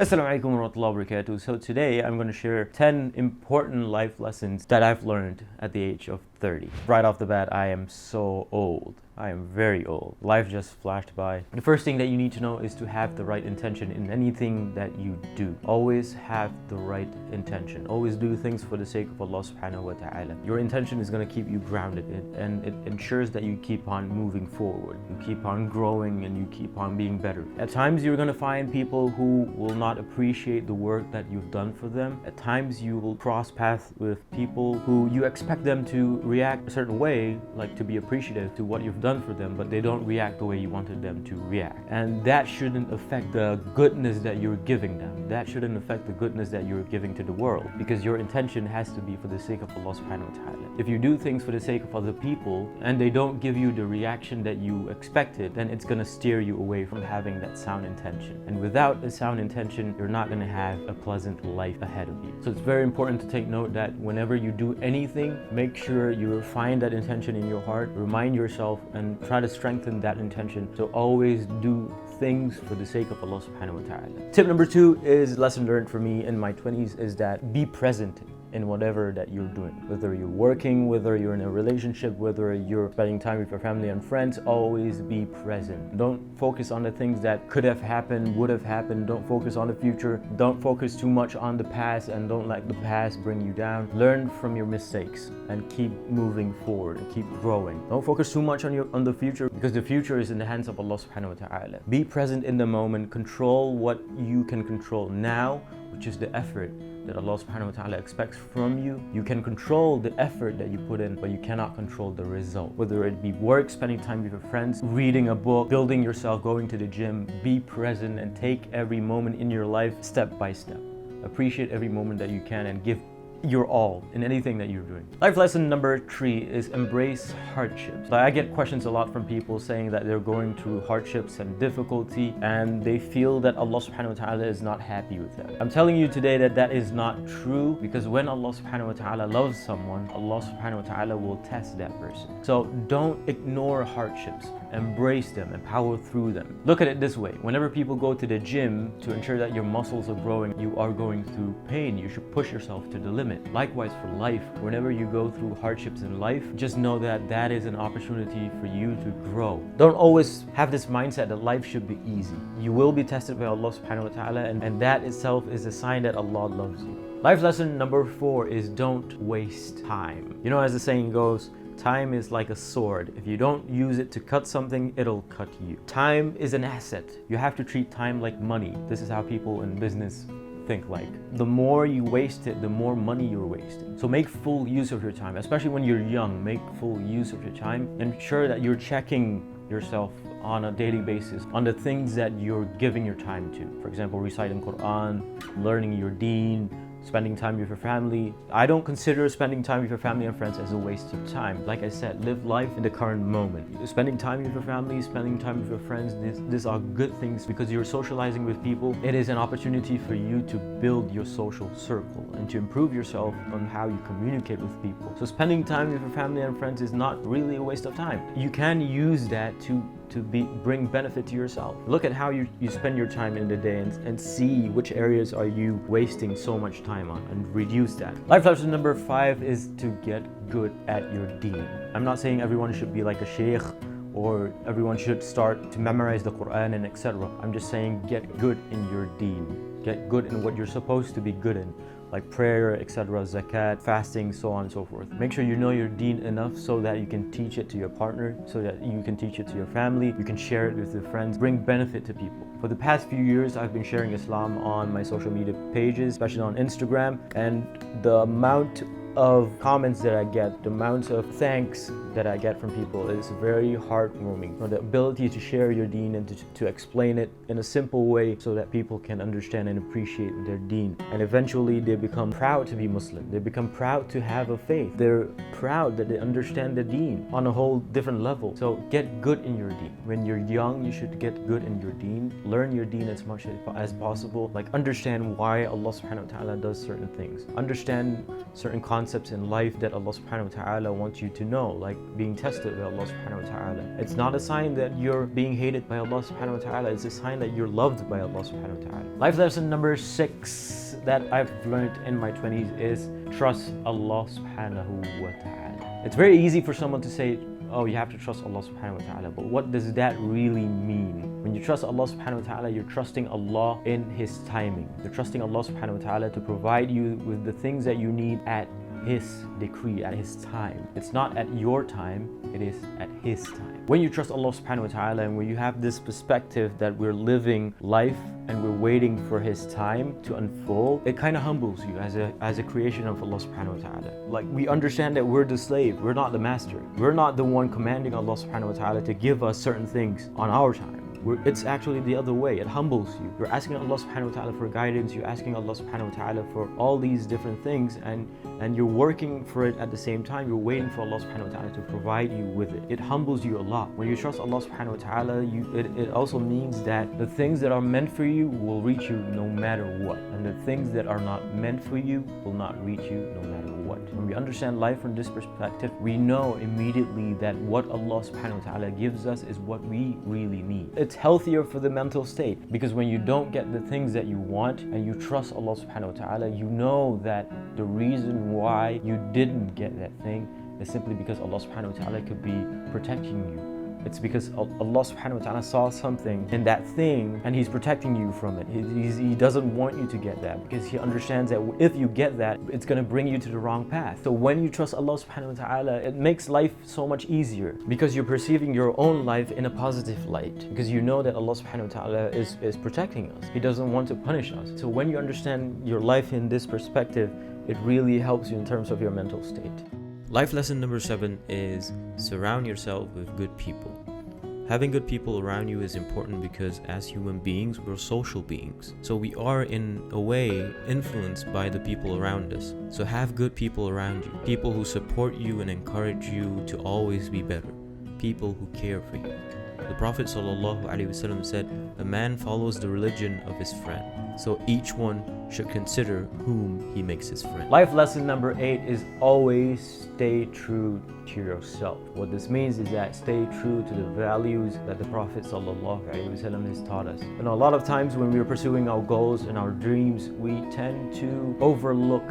Assalamu alaikum wa rahmatullahi wa barakatuh. So today I'm going to share 10 important life lessons that I've learned at the age of 30. Right off the bat, I am so old. I am very old. Life just flashed by. The first thing that you need to know is to have the right intention in anything that you do. Always have the right intention. Always do things for the sake of Allah subhanahu wa ta'ala. Your intention is going to keep you grounded and it ensures that you keep on moving forward. You keep on growing and you keep on being better. At times you're going to find people who will not appreciate the work that you've done for them. At times you will cross paths with people who you expect them to react a certain way, like to be appreciative to what you've done for them, but they don't react the way you wanted them to react. And that shouldn't affect the goodness that you're giving them. That shouldn't affect the goodness that you're giving to the world, because your intention has to be for the sake of Allah subhanahu wa ta'ala. If you do things for the sake of other people and they don't give you the reaction that you expected, then it's going to steer you away from having that sound intention. And without a sound intention, you're not going to have a pleasant life ahead of you. So it's very important to take note that whenever you do anything, make sure you find that intention in your heart, remind yourself and try to strengthen that intention. So always do things for the sake of Allah subhanahu wa ta'ala. Tip number 2 is lesson learned for me in my 20s is that be present in whatever that you're doing. Whether you're working, whether you're in a relationship, whether you're spending time with your family and friends, always be present. Don't focus on the things that could have happened, would have happened. Don't focus on the future. Don't focus too much on the past and don't let the past bring you down. Learn from your mistakes and keep moving forward and keep growing. Don't focus too much on the future, because the future is in the hands of Allah subhanahu wa ta'ala. Be present in the moment. Control what you can control now, which is the effort that Allah subhanahu wa ta'ala expects from you. You can control the effort that you put in, but you cannot control the result. Whether it be work, spending time with your friends, reading a book, building yourself, going to the gym, be present and take every moment in your life step by step. Appreciate every moment that you can and give your all in anything that you're doing. Life lesson number 3 is embrace hardships. I get questions a lot from people saying that they're going through hardships and difficulty and they feel that Allah subhanahu wa ta'ala is not happy with them. I'm telling you today that that is not true, because when Allah subhanahu wa ta'ala loves someone, Allah subhanahu wa ta'ala will test that person. So don't ignore hardships. Embrace them and power through them. Look at it this way. Whenever people go to the gym to ensure that your muscles are growing, you are going through pain. You should push yourself to the limit. Likewise for life, whenever you go through hardships in life, just know that that is an opportunity for you to grow. Don't always have this mindset that life should be easy. You will be tested by Allah subhanahu wa ta'ala, and that itself is a sign that Allah loves you. Life lesson number 4 is don't waste time. You know, as the saying goes, time is like a sword. If you don't use it to cut something, it'll cut you. Time is an asset. You have to treat time like money. This is how people in business think like. The more you waste it, the more money you're wasting. So make full use of your time, especially when you're young. Make full use of your time. Ensure that you're checking yourself on a daily basis on the things that you're giving your time to. For example, reciting Quran, learning your deen, spending time with your family. I don't consider spending time with your family and friends as a waste of time. Like I said, live life in the current moment. Spending time with your family, spending time with your friends, these are good things, because you're socializing with people. It is an opportunity for you to build your social circle and to improve yourself on how you communicate with people. So spending time with your family and friends is not really a waste of time. You can use that to bring benefit to yourself. Look at how you spend your time in the day and see which areas are you wasting so much time on, and reduce that. Life lesson number 5 is to get good at your deen. I'm not saying everyone should be like a sheikh or everyone should start to memorize the Quran and etc. I'm just saying get good in your deen. Get good in what you're supposed to be good in, like prayer, etc., zakat, fasting, so on and so forth. Make sure you know your deen enough so that you can teach it to your partner, so that you can teach it to your family, you can share it with your friends, bring benefit to people. For the past few years, I've been sharing Islam on my social media pages, especially on Instagram, and the amount of comments that I get, the amount of thanks that I get from people is very heartwarming. The ability to share your deen and to explain it in a simple way so that people can understand and appreciate their deen. And eventually they become proud to be Muslim. They become proud to have a faith. They're proud that they understand the deen on a whole different level. So get good in your deen. When you're young, you should get good in your deen. Learn your deen as much as possible. Like understand why Allah subhanahu wa ta'ala does certain things. Understand certain concepts concepts in life that Allah subhanahu wa ta'ala wants you to know, like being tested by Allah subhanahu wa ta'ala. It's not a sign that you're being hated by Allah subhanahu wa ta'ala, it's a sign that you're loved by Allah subhanahu wa ta'ala. Life lesson number 6 that I've learned in my 20s is trust Allah subhanahu wa ta'ala. It's very easy for someone to say, oh, you have to trust Allah subhanahu wa ta'ala, but what does that really mean? When you trust Allah subhanahu wa ta'ala, you're trusting Allah in His timing. You're trusting Allah subhanahu wa ta'ala to provide you with the things that you need at His decree, at His time. It's not at your time, it is at His time. When you trust Allah subhanahu wa ta'ala and when you have this perspective that we're living life and we're waiting for His time to unfold, it kind of humbles you as a creation of Allah subhanahu wa ta'ala. Like, we understand that we're the slave, we're not the master. We're not the one commanding Allah subhanahu wa ta'ala to give us certain things on our time. It's actually the other way. It humbles you. You're asking Allah subhanahu wa ta'ala for guidance, you're asking Allah subhanahu wa ta'ala for all these different things, and you're working for it at the same time. You're waiting for Allah subhanahu wa ta'ala to provide you with it. It humbles you a lot. When you trust Allah subhanahu wa ta'ala, it also means that the things that are meant for you will reach you no matter what, and the things that are not meant for you will not reach you no matter what. When we understand life from this perspective, we know immediately that what Allah subhanahu wa ta'ala gives us is what we really need. It's healthier for the mental state, because when you don't get the things that you want and you trust Allah subhanahu wa ta'ala, you know that the reason why you didn't get that thing is simply because Allah subhanahu wa ta'ala could be protecting you. It's because Allah subhanahu wa ta'ala saw something in that thing and He's protecting you from it. He doesn't want you to get that, because He understands that if you get that, it's going to bring you to the wrong path. So when you trust Allah subhanahu wa ta'ala, it makes life so much easier, because you're perceiving your own life in a positive light, because you know that Allah subhanahu wa ta'ala is protecting us. He doesn't want to punish us. So when you understand your life in this perspective, it really helps you in terms of your mental state. Life lesson number 7 is surround yourself with good people. Having good people around you is important because as human beings, we're social beings. So we are in a way influenced by the people around us. So have good people around you. People who support you and encourage you to always be better. People who care for you. The Prophet ﷺ said, a man follows the religion of his friend. So each one should consider whom he makes his friend. Life lesson number 8 is always stay true to yourself. What this means is that stay true to the values that the Prophet ﷺ has taught us. And a lot of times when we're pursuing our goals and our dreams, we tend to overlook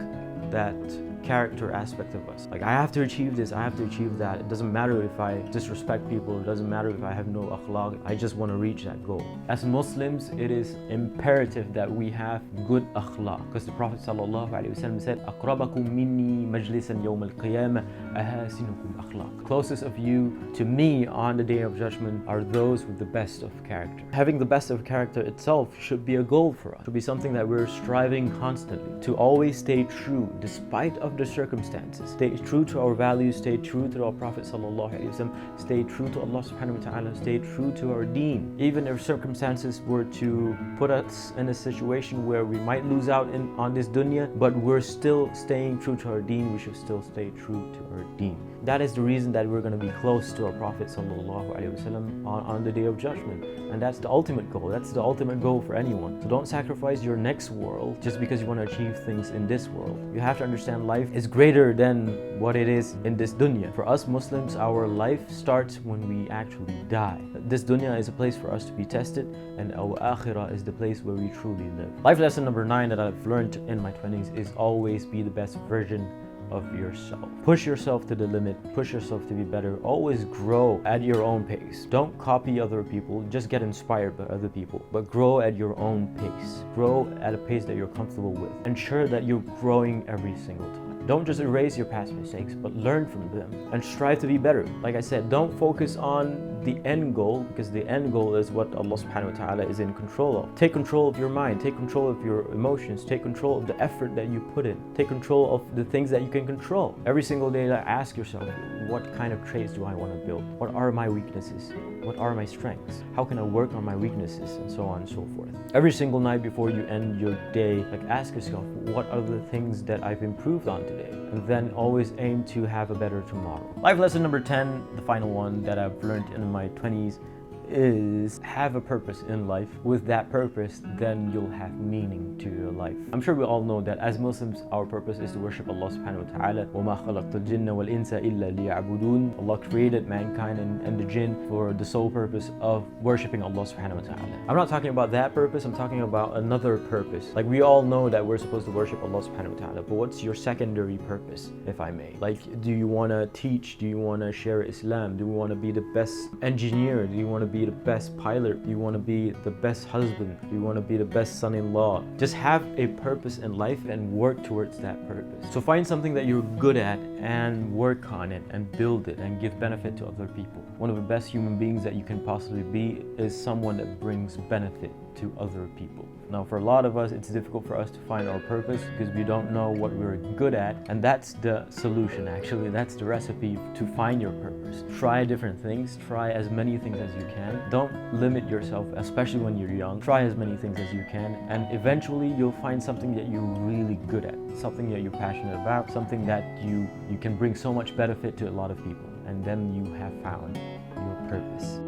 that character aspect of us. Like, I have to achieve this, I have to achieve that. It doesn't matter if I disrespect people, it doesn't matter if I have no akhlaq, I just want to reach that goal. As Muslims, it is imperative that we have good akhlaq, because the Prophet ﷺ said, أَقْرَبَكُم مِّنِّي مَجْلِسًا يَوْمَ الْقِيَامَةِ أَحَاسِنُكُمْ أَخْلَاقًا. Closest of you to me on the Day of Judgment are those with the best of character. Having the best of character itself should be a goal for us. It should be something that we're striving constantly to always stay true despite of the circumstances. Stay true to our values, stay true to our Prophet ﷺ, stay true to Allah subhanahu wa ta'ala, stay true to our deen. Even if circumstances were to put us in a situation where we might lose out on this dunya, but we're still staying true to our deen, we should still stay true to our deen. That is the reason that we're going to be close to our Prophet ﷺ on the Day of Judgment. And that's the ultimate goal. That's the ultimate goal for anyone. So don't sacrifice your next world just because you want to achieve things in this world. You have to understand life is greater than what it is in this dunya. For us Muslims, our life starts when we actually die. This dunya is a place for us to be tested, and our akhirah is the place where we truly live. Life lesson number 9 that I've learned in my 20s is always be the best version of yourself. Push yourself to the limit, push yourself to be better, always grow at your own pace. Don't copy other people, just get inspired by other people, but grow at your own pace. Grow at a pace that you're comfortable with. Ensure that you're growing every single time. Don't just erase your past mistakes, but learn from them and strive to be better. Like I said, don't focus on the end goal, because the end goal is what Allah subhanahu wa ta'ala is in control of. Take control of your mind, take control of your emotions, take control of the effort that you put in, take control of the things that you can control. Every single day, ask yourself, what kind of traits do I want to build? What are my weaknesses? What are my strengths? How can I work on my weaknesses? And so on and so forth. Every single night before you end your day, ask yourself, what are the things that I've improved on today? And then always aim to have a better tomorrow. Life lesson number 10, the final one that I've learned in my 20s, is have a purpose in life. With that purpose, then you'll have meaning to your your life. I'm sure we all know that as Muslims, our purpose is to worship Allah subhanahu wa ta'ala. وَمَا خَلَقْتَ الْجِنَّ وَالْإِنسَ إِلَّا لِيَعْبُدُونَ. Allah created mankind and the jinn for the sole purpose of worshiping Allah subhanahu wa ta'ala. I'm not talking about that purpose, I'm talking about another purpose. Like, we all know that we're supposed to worship Allah subhanahu wa ta'ala, but what's your secondary purpose, if I may? Like, do you want to teach? Do you want to share Islam? Do you want to be the best engineer? Do you want to be the best pilot? Do you want to be the best husband? Do you want to be the best son-in-law? Just have a purpose in life and work towards that purpose. So find something that you're good at and work on it and build it and give benefit to other people. One of the best human beings that you can possibly be is someone that brings benefit to other people. Now, for a lot of us, it's difficult for us to find our purpose because we don't know what we're good at, and that's the solution. Actually, that's the recipe to find your purpose. Try different things, try as many things as you can. Don't limit yourself, especially when you're young. Try as many things as you can, and eventually you'll find something that you're really good at, something that you're passionate about, something that you can bring so much benefit to a lot of people, and then you have found your purpose.